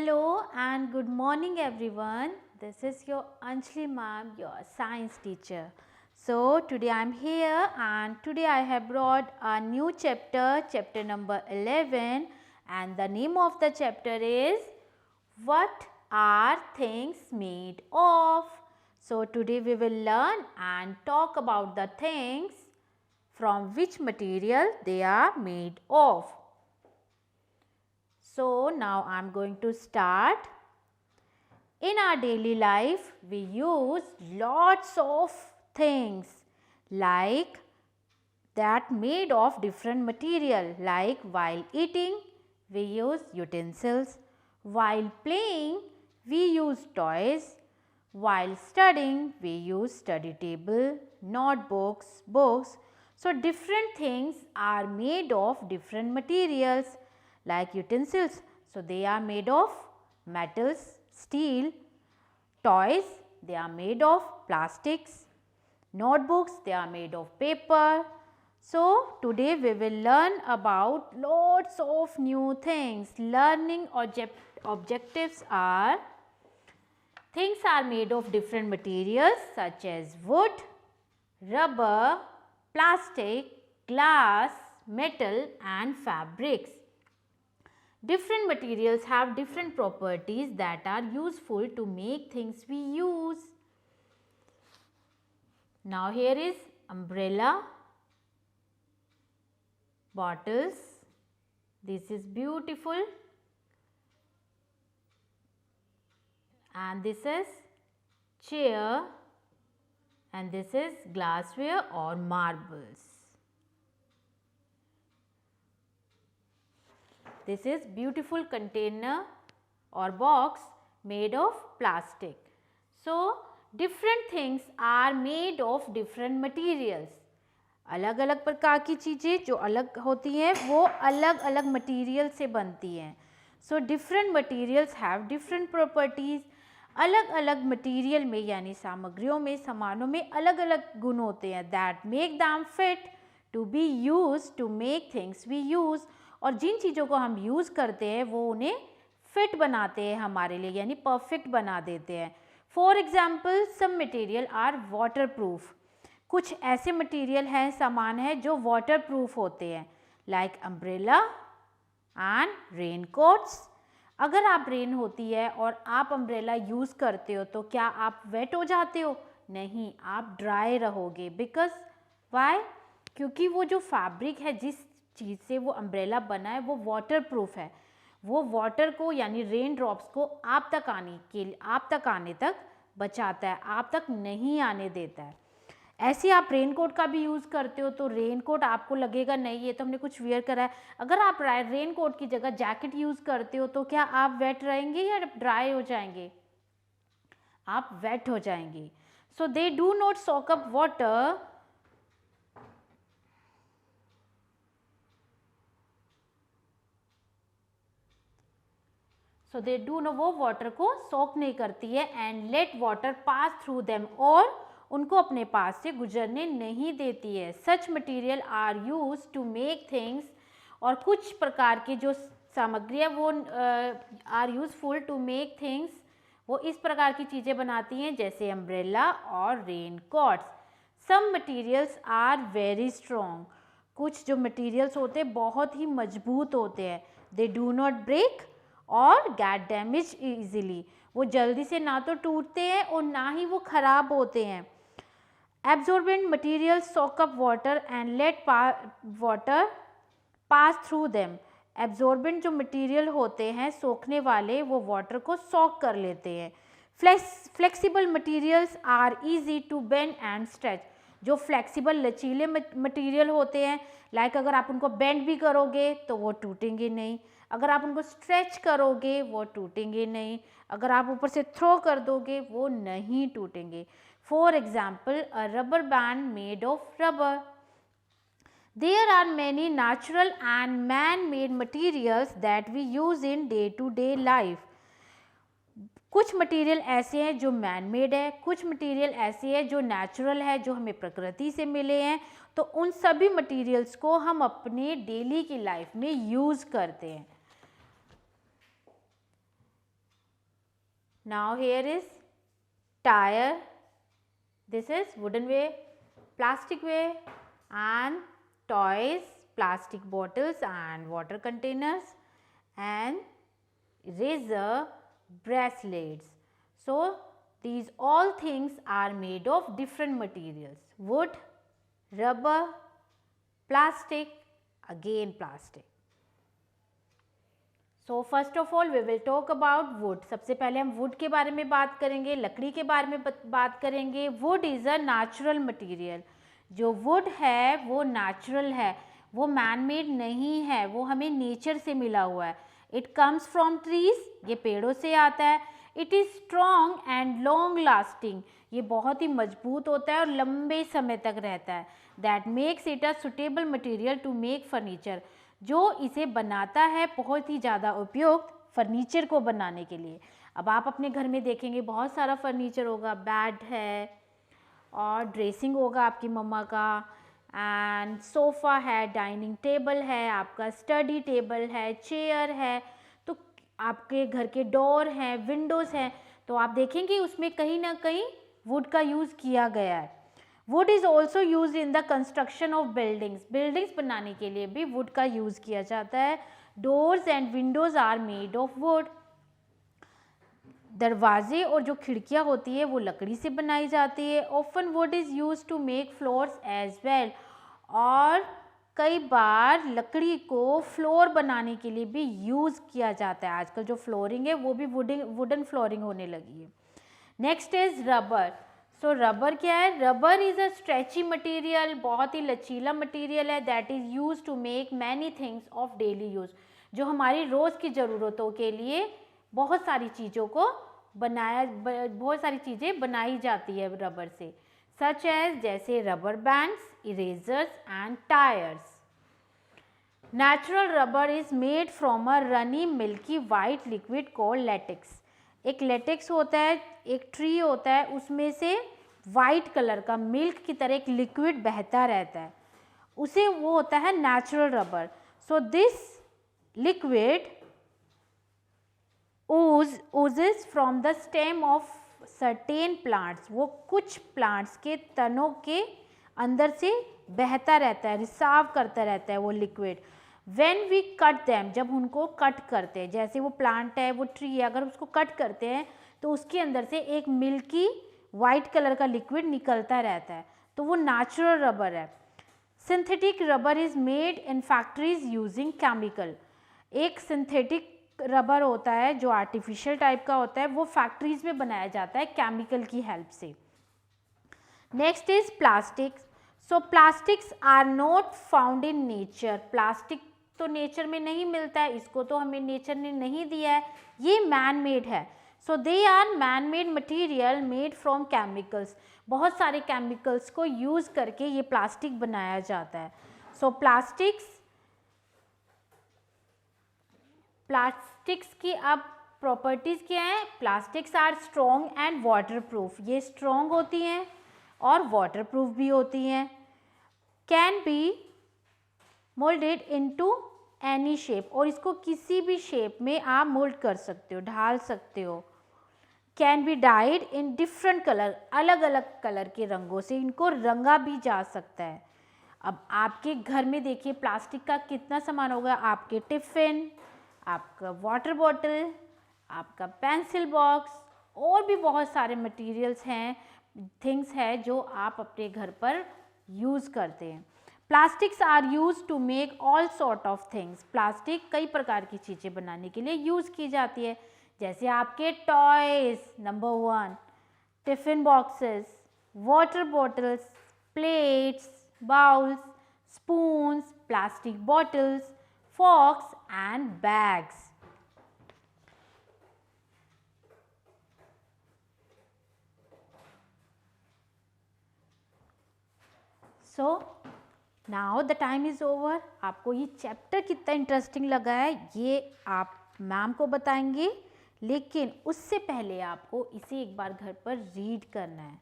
Hello and good morning everyone. This is your Anjali ma'am, your science teacher. So today I am here and today I have brought a new chapter, chapter number 11, and the name of the chapter is What are things made of? So today we will learn and talk about the things from which material they are made of. So now I am going to start. In our daily life, we use lots of things like that made of different material, like while eating, we use utensils, while playing, we use toys, while studying, we use study table, notebooks, books. So different things are made of different materials like utensils. So they are made of metals, steel. Toys, they are made of plastics. Notebooks, they are made of paper. So today we will learn about lots of new things. Learning objectives are things are made of different materials such as wood, rubber, plastic, glass, metal and fabrics. Different materials have different properties that are useful to make things we use. Now here is umbrella, bottles, this is beautiful, and this is chair, and this is glassware or marbles. This is beautiful container or box made of plastic. So different things are made of different materials. अलग अलग प्रकार की चीज़ें जो अलग होती हैं वो अलग अलग मटीरियल से बनती हैं. So different materials have different properties. अलग अलग मटीरियल में यानी सामग्रियों में, सामानों में अलग अलग गुण होते हैं that make them fit to be use to make things we use. और जिन चीज़ों को हम यूज़ करते हैं वो उन्हें फिट बनाते हैं हमारे लिए, यानी परफेक्ट बना देते हैं. For example some material are water proof. कुछ ऐसे मटेरियल हैं, सामान है जो वाटर प्रूफ होते हैं like umbrella and rain quotes. अगर आप रेन होती है और आप अम्ब्रेला यूज़ करते हो तो क्या आप वेट हो जाते हो? नहीं, आप ड्राई रहोगे. Because why? क्योंकि वो जो फैब्रिक है जिस चीज़ से वो अम्ब्रेला बना है वो वाटर प्रूफ है. वो वाटर को यानी रेन ड्रॉप्स को आप तक आने तक बचाता है, आप तक नहीं आने देता है. ऐसे आप रेन कोट का भी यूज़ करते हो तो रेन कोट आपको लगेगा नहीं ये तो हमने कुछ वेयर करा है. अगर आप रेन कोट की जगह जैकेट यूज़ करते हो तो क्या आप वेट रहेंगे या ड्राई हो जाएंगे? आप वेट हो जाएंगे. So they do not soak up water. So they do no, वो वाटर को सोक नहीं करती है and let water pass through them, और उनको अपने पास से गुजरने नहीं देती है. Such material are use to make things. और कुछ प्रकार की जो सामग्री है वो are useful to make things, वो इस प्रकार की चीज़ें बनाती हैं जैसे अम्ब्रेला और rain coats. Some materials are very strong. कुछ जो मटेरियल्स होते हैं बहुत ही मजबूत होते हैं. दे डू नॉट ब्रेक और गेट डैमेज ईजिली. वो जल्दी से ना तो टूटते हैं और ना ही वो ख़राब होते हैं. Absorbent materials soak up water and let water pass through them. Absorbent जो मटीरियल होते हैं सोखने वाले, वो वाटर को सॉक कर लेते हैं. Flexible materials are easy to bend and stretch. जो फ्लेक्सिबल लचीले मटीरियल होते हैं लाइक अगर आप उनको बेंड भी करोगे तो वो टूटेंगे नहीं. अगर आप उनको स्ट्रेच करोगे वो टूटेंगे नहीं. अगर आप ऊपर से थ्रो कर दोगे वो नहीं टूटेंगे. For example a rubber band made of rubber. There are many natural and man made materials that we use in day to day life. कुछ मटेरियल ऐसे हैं जो मैन मेड है, कुछ मटेरियल ऐसे हैं जो नेचुरल है, जो हमें प्रकृति से मिले हैं. तो उन सभी मटेरियल्स को हम अपने डेली की लाइफ में यूज़ करते हैं. Now here is tire, this is wooden way, plastic way, and toys, plastic bottles and water containers, and razor, bracelets. So these all things are made of different materials: wood, rubber, plastic, again plastic. So first of all we will talk about wood. सबसे पहले हम wood के बारे में बात करेंगे, लकड़ी के बारे में बात करेंगे. Wood is a natural material. जो wood है वो natural है, वो man made नहीं है, वो हमें nature से मिला हुआ है. It comes from trees, ये पेड़ों से आता है. It is strong and long lasting, ये बहुत ही मजबूत होता है और लंबे समय तक रहता है. That makes it a suitable material to make furniture, जो इसे बनाता है बहुत ही ज़्यादा उपयुक्त फर्नीचर को बनाने के लिए. अब आप अपने घर में देखेंगे बहुत सारा फर्नीचर होगा, बेड है और ड्रेसिंग होगा आपकी मम्मा का, एंड सोफ़ा है, डाइनिंग टेबल है, आपका स्टडी टेबल है, चेयर है, तो आपके घर के डोर हैं, विंडोज़ हैं, तो आप देखेंगे उसमें कहीं ना कहीं वुड का यूज़ किया गया है. Would is also use in the construction of buildings, buildings बनाने के लिए भी वुड का यूज़ किया जाता है. Doors and windows are made of wood. दरवाजे और जो खिड़कियाँ होती है वो लकड़ी से बनाई जाती है. Often wood is use to make floors as well, और कई बार लकड़ी को फ्लोर बनाने के लिए भी यूज़ किया जाता है. आजकल जो फ्लोरिंग है वो भी वुडन फ्लोरिंग होने लगी है. Next is rubber. So rubber क्या है? Rubber is a stretchy material, बहुत ही लचीला मटेरियल है. That is use to make many things of daily use, जो हमारी रोज़ की ज़रूरतों के लिए बहुत सारी चीज़ों को बहुत सारी चीज़ें बनाई जाती है रबर से. सच एज जैसे rubber bands, erasers and tyres. Natural rubber is made from a runny milky white liquid called latex. एक लेटेक्स होता है, एक ट्री होता है, उसमें से वाइट कलर का मिल्क की तरह एक लिक्विड बहता रहता है, उसे वो होता है natural rubber. So this liquid oozes from the stem of certain plants. वो कुछ प्लांट्स के तनों के अंदर से बहता रहता है, रिसाव करता रहता है वो liquid. When we cut them, जब उनको कट करते हैं, जैसे वो प्लांट है, वो ट्री है, अगर उसको कट करते हैं तो उसके अंदर से एक मिल्की वाइट कलर का लिक्विड निकलता रहता है, तो वो नेचुरल रबर है. Synthetic rubber is made in factories using chemical. एक सिंथेटिक रबर होता है जो आर्टिफिशियल टाइप का होता है, वो फैक्ट्रीज में बनाया जाता है केमिकल की हेल्प से. Next is plastics. So plastics are not found in nature. Plastic तो नेचर में नहीं मिलता है, इसको तो हमें नेचर ने नहीं दिया है, ये मैन मेड है. So they are man made material made from chemicals. बहुत सारे केमिकल्स को यूज़ करके ये प्लास्टिक बनाया जाता है. सो प्लास्टिक्स की अब प्रॉपर्टीज़ क्या हैं? Plastics are strong and water proof. ये स्ट्रॉन्ग होती हैं और वाटर प्रूफ भी होती हैं. Can be moulded into any shape, और इसको किसी भी शेप में आप मोल्ड कर सकते हो, ढाल सकते हो. Can be died in different colour, अलग अलग कलर के रंगों से इनको रंगा भी जा सकता है. अब आपके घर में देखिए प्लास्टिक का कितना सामान होगा. आपके टिफ़िन, आपका वाटर बॉटल, आपका पेंसिल बॉक्स, और भी बहुत सारे मटेरियल्स हैं, थिंग्स हैं जो आप अपने घर पर यूज़ करते हैं. Plastics are use to make all sort of things. Plastic कई प्रकार की चीज़ें बनाने के लिए यूज़ की जाती है, जैसे आपके toys number 1, tiffin boxes, water bottles, plates, bowls, spoons, plastic bottles, forks and bags. So now the time is over. आपको ये चैप्टर कितना इंटरेस्टिंग लगा है ये आप मैम को बताएंगे, लेकिन उससे पहले आपको इसे एक बार घर पर रीड करना है.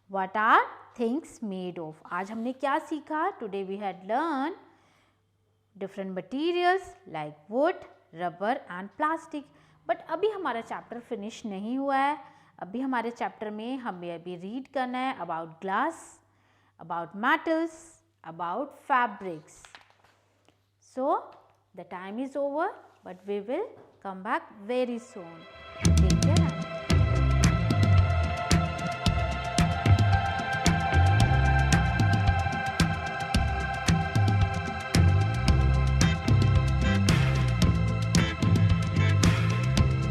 What are things made of? आज हमने क्या सीखा? Today we had learned different materials like wood, rubber and plastic. But अभी हमारा चैप्टर फिनिश नहीं हुआ है। अभी हमारे चैप्टर में हमें अभी रीड करना है about glass, about metals, about fabrics. So the time is over, but we will come back very soon.